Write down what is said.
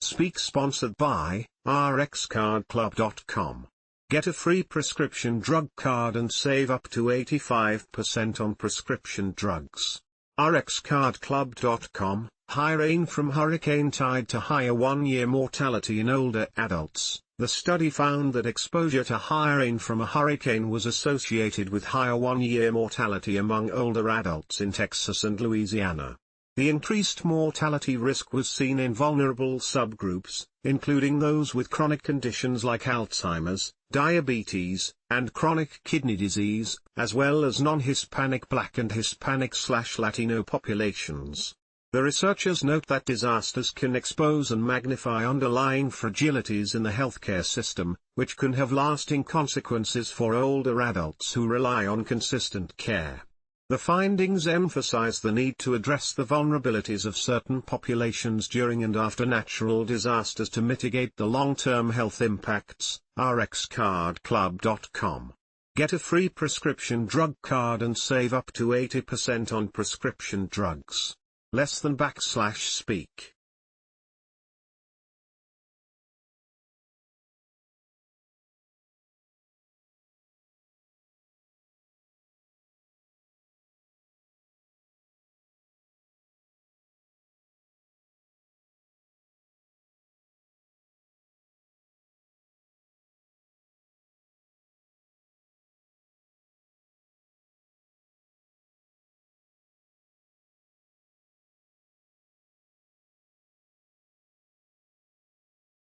Speak sponsored by rxcardclub.com. Get a free prescription drug card and save up to 85% on prescription drugs. rxcardclub.com. High rain from hurricane tied to higher one-year mortality in older adults. The study found that exposure to high rain from a hurricane was associated with higher one-year mortality among older adults in Texas and Louisiana. The increased mortality risk was seen in vulnerable subgroups, including those with chronic conditions like Alzheimer's, diabetes, and chronic kidney disease, as well as non-Hispanic Black and Hispanic/Latino populations. The researchers note that disasters can expose and magnify underlying fragilities in the healthcare system, which can have lasting consequences for older adults who rely on consistent care. The findings emphasize the need to address the vulnerabilities of certain populations during and after natural disasters to mitigate the long-term health impacts. rxcardclub.com. Get a free prescription drug card and save up to 80% on prescription drugs. Less than /speak.